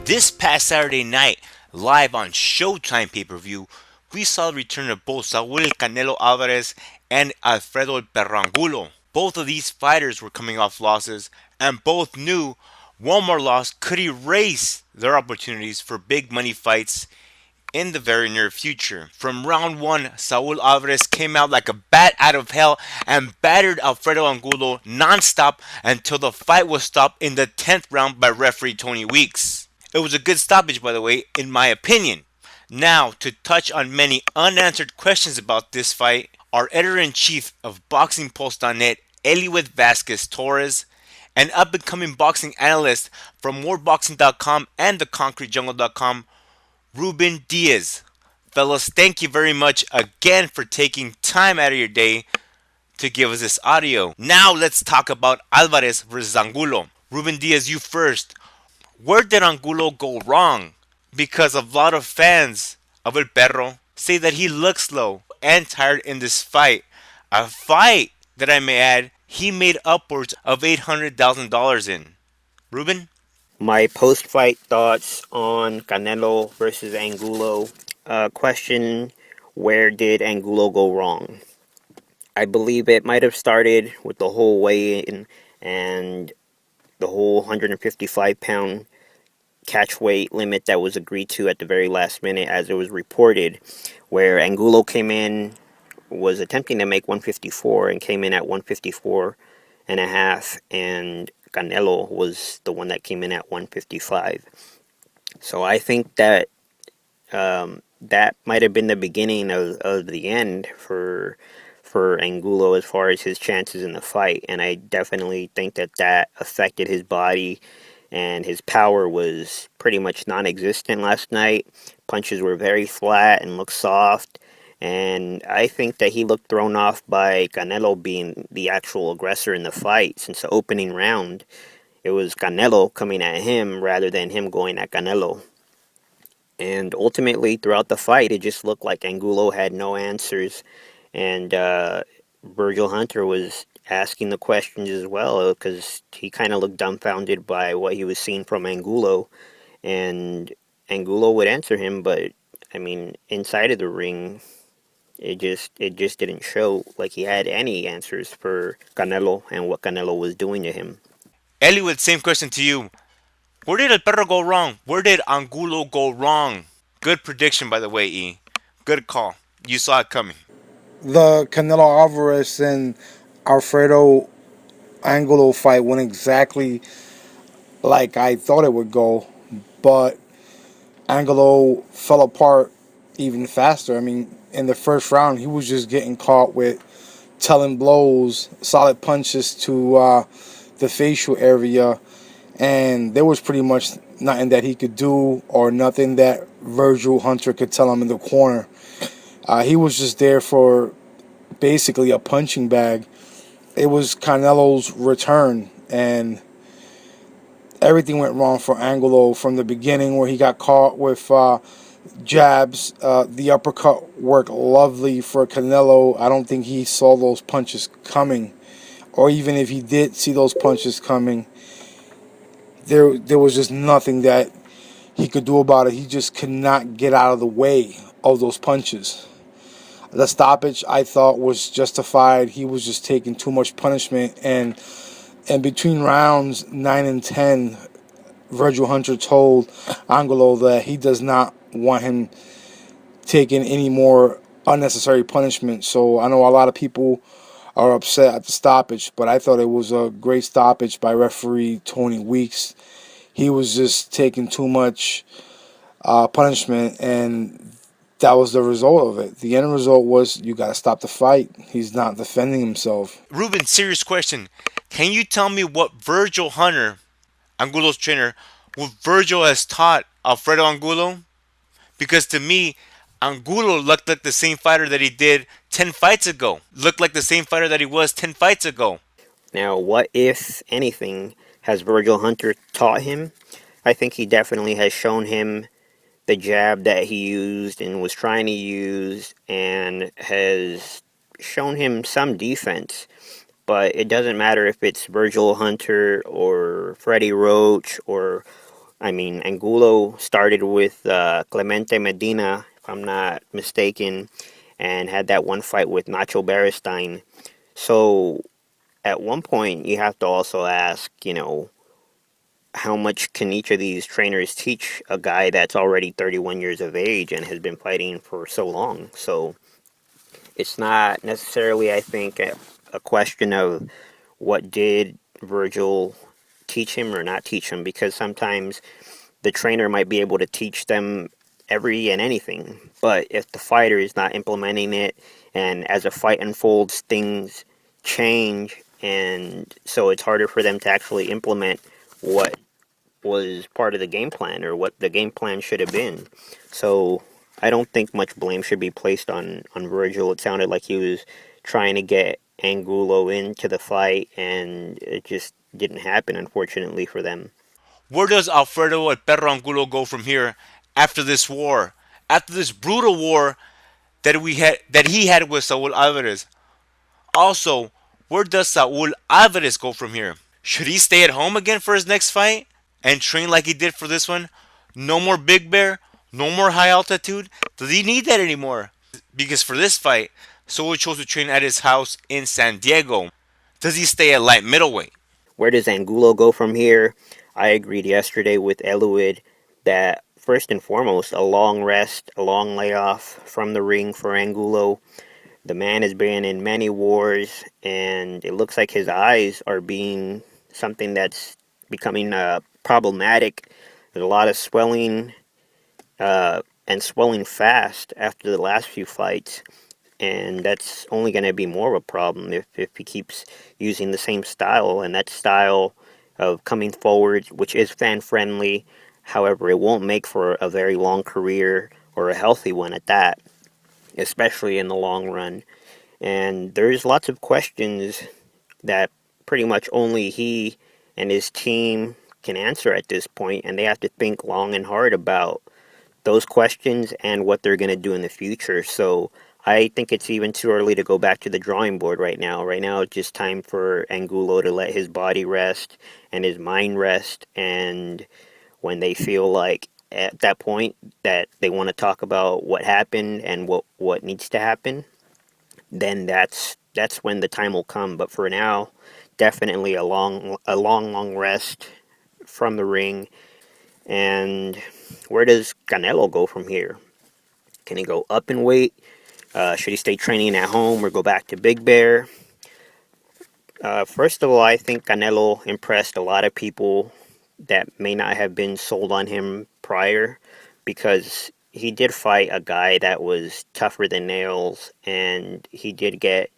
This past Saturday night, live on Showtime pay-per-view, we saw the return of both Saul Canelo Alvarez and Alfredo Perro Angulo. Both of these fighters were coming off losses, and both knew one more loss could erase their opportunities for big money fights in the very near future. From round one, Saul Alvarez came out like a bat out of hell and battered Alfredo Angulo non-stop until the fight was stopped in the 10th round by referee Tony Weeks. It was a good stoppage, by the way, in my opinion. Now, to touch on many unanswered questions about this fight, our editor-in-chief of BoxingPulse.net, Eliud Vasquez Torres, an up-and-coming boxing analyst from MoreBoxing.com and TheConcreteJungle.com, Ruben Diaz. Fellas, thank you very much again for taking time out of your day to give us this audio. Now let's talk about Alvarez versus Angulo. Ruben Diaz, you first. Where did Angulo go wrong? Because a lot of fans of El Perro say that he looks slow and tired in this fight. A fight that, I may add, he made upwards of $800,000 in. Ruben? My post-fight thoughts on Canelo versus Angulo. Question, where did Angulo go wrong? I believe it might have started with the whole weigh-in and the whole 155-pound catch weight limit that was agreed to at the very last minute, as it was reported, where Angulo came in, was attempting to make 154 and came in at 154 and a half, and Canelo was the one that came in at 155. So I think that that might have been the beginning of the end for Angulo as far as his chances in the fight, and I definitely think that that affected his body, and his power was pretty much non-existent last night. Punches were very flat and looked soft, and I think that he looked thrown off by Canelo being the actual aggressor in the fight. Since the opening round, it was Canelo coming at him rather than him going at Canelo. And ultimately, throughout the fight, it just looked like Angulo had no answers, and Virgil Hunter was asking the questions as well, because he kind of looked dumbfounded by what he was seeing from Angulo, and Angulo would answer him, but I mean, inside of the ring, it just didn't show like he had any answers for Canelo and what Canelo was doing to him. Eliud, same question to you. Where did El Perro go wrong? Where did Angulo go wrong? Good prediction, by the way, E. Good call. You saw it coming. The Canelo Alvarez and Alfredo Angulo fight went exactly like I thought it would go, but Angulo fell apart even faster. I mean, in the first round, he was just getting caught with telling blows, solid punches to the facial area, and there was pretty much nothing that he could do or nothing that Virgil Hunter could tell him in the corner. He was just there for basically a punching bag. It was Canelo's return, and everything went wrong for Angulo from the beginning, where he got caught with jabs. The uppercut worked lovely for Canelo. I don't think he saw those punches coming, or even if he did see those punches coming, there was just nothing that he could do about it. He just could not get out of the way of those punches. The stoppage, I thought, was justified. He was just taking too much punishment, and between rounds 9 and 10, Virgil Hunter told Angulo that he does not want him taking any more unnecessary punishment. So I know a lot of people are upset at the stoppage, but I thought it was a great stoppage by referee Tony Weeks. He was just taking too much punishment, and that was the result of it. The end result was you got to stop the fight. He's not defending himself. Ruben, serious question. Can you tell me what Virgil Hunter, Angulo's trainer, what Virgil has taught Alfredo Angulo? Because to me, Angulo looked like the same fighter that he did 10 fights ago. Looked like the same fighter that he was 10 fights ago. Now, what, if anything, has Virgil Hunter taught him? I think he definitely has shown him the jab that he used and was trying to use, and has shown him some defense. But it doesn't matter if it's Virgil Hunter or Freddie Roach or I mean, Angulo started with Clemente Medina, if I'm not mistaken, and had that one fight with Nacho Beristain. So at one point, you have to also ask, how much can each of these trainers teach a guy that's already 31 years of age and has been fighting for so long? So it's not necessarily, I think, a question of what did Virgil teach him or not teach him, because sometimes the trainer might be able to teach them every and anything, but if the fighter is not implementing it, and as a fight unfolds, things change, and so it's harder for them to actually implement what was part of the game plan or what the game plan should have been. So I don't think much blame should be placed on Virgil. It sounded like he was trying to get Angulo into the fight, and it just didn't happen, unfortunately for them. Where does Alfredo El Perro Angulo go from here after this war? After this brutal war that he had with Saul Alvarez. Also, where does Saul Alvarez go from here? Should he stay at home again for his next fight and train like he did for this one? No more Big Bear, no more high altitude. Does he need that anymore? Because for this fight, Saul chose to train at his house in San Diego. Does he stay at light middleweight? Where does Angulo go from here? I agreed yesterday with Eluid that first and foremost, a long rest, a long layoff from the ring for Angulo. The man has been in many wars, and it looks like his eyes are being something that's becoming problematic. There's a lot of swelling, and swelling fast after the last few fights, and that's only going to be more of a problem if he keeps using the same style, and that style of coming forward, which is fan friendly. However, it won't make for a very long career or a healthy one at that, especially in the long run. And there's lots of questions that pretty much only he and his team can answer at this point, and they have to think long and hard about those questions and what they're going to do in the future. So I think it's even too early to go back to the drawing board right now. Right now, it's just time for Angulo to let his body rest and his mind rest. And when they feel like at that point that they want to talk about what happened and what needs to happen, then that's when the time will come. But for now, definitely a long rest from the ring. And where does Canelo go from here? Can he go up in weight? Should he stay training at home or go back to Big Bear? First of all, I think Canelo impressed a lot of people that may not have been sold on him prior, because he did fight a guy that was tougher than nails, and he did get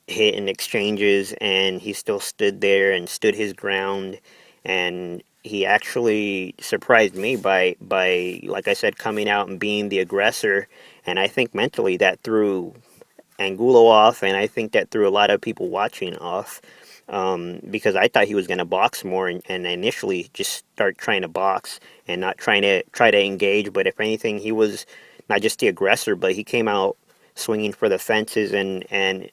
hit in exchanges, and he still stood there and stood his ground, and he actually surprised me by like I said, coming out and being the aggressor. And I think mentally that threw Angulo off, and I think that threw a lot of people watching off, because I thought he was going to box more, and initially just start trying to box and not try to engage. But if anything, he was not just the aggressor, but he came out swinging for the fences and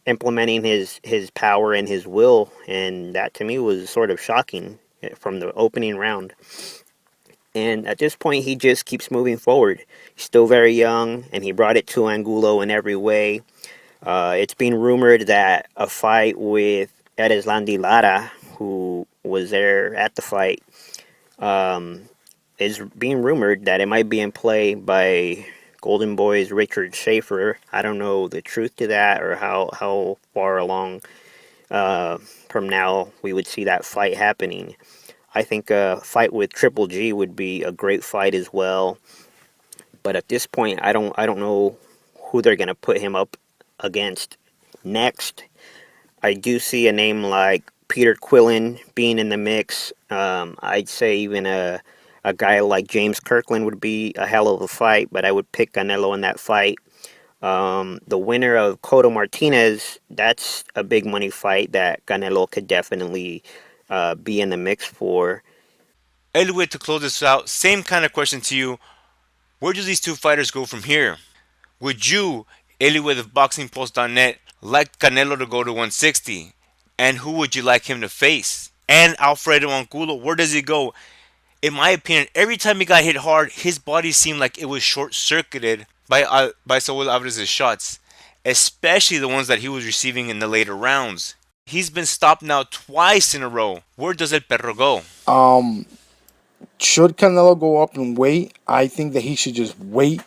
implementing his power and his will, and that to me was sort of shocking from the opening round. And at this point, he just keeps moving forward. He's still very young, and he brought it to Angulo in every way. It's been rumored that a fight with Ereslandi Lara, who was there at the fight, um, is being rumored that it might be in play by Golden Boy's Richard Schaefer. I don't know the truth to that, or how far along uh, from now we would see that fight happening. I think a fight with Triple G would be a great fight as well. But at this point, I don't know who they're gonna put him up against next. I do see a name like Peter Quillen being in the mix. I'd say even a guy like James Kirkland would be a hell of a fight, but I would pick Canelo in that fight. The winner of Cotto Martinez, that's a big money fight that Canelo could definitely be in the mix for. Elwood, to close this out, same kind of question to you. Where do these two fighters go from here? Would you, Elwood of BoxingPost.net, like Canelo to go to 160? And who would you like him to face? And Alfredo Angulo, where does he go? In my opinion, every time he got hit hard, his body seemed like it was short circuited by Saul Alvarez's shots, especially the ones that he was receiving in the later rounds. He's been stopped now twice in a row. Where does El Perro go? Um, should Canelo go up and wait? I think that he should just wait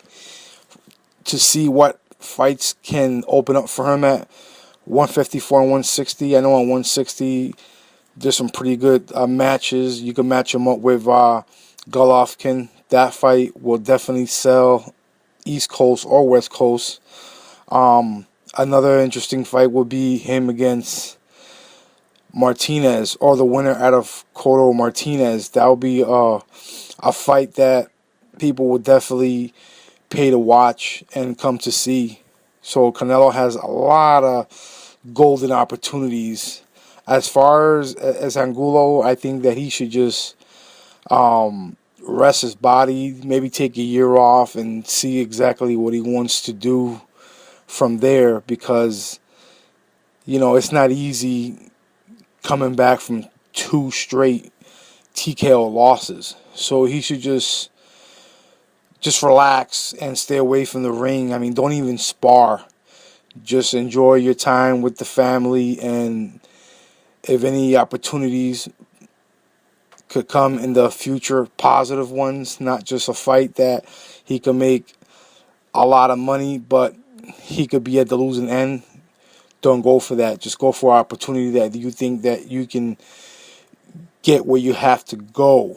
to see what fights can open up for him at 154 and 160. I know on 160 there's some pretty good matches. You can match him up with Golovkin. That fight will definitely sell East Coast or West Coast. Another interesting fight would be him against Martinez, or the winner out of Cotto Martinez. That would be a fight that people would definitely pay to watch and come to see. So Canelo has a lot of golden opportunities. As far as Angulo, I think that he should just rest his body, maybe take a year off and see exactly what he wants to do from there, because it's not easy coming back from two straight TKO losses. So he should just relax and stay away from the ring. I mean, don't even spar. Just enjoy your time with the family, and if any opportunities could come in the future, positive ones, not just a fight that he could make a lot of money, but he could be at the losing end. Don't go for that. Just go for an opportunity that you think that you can get where you have to go.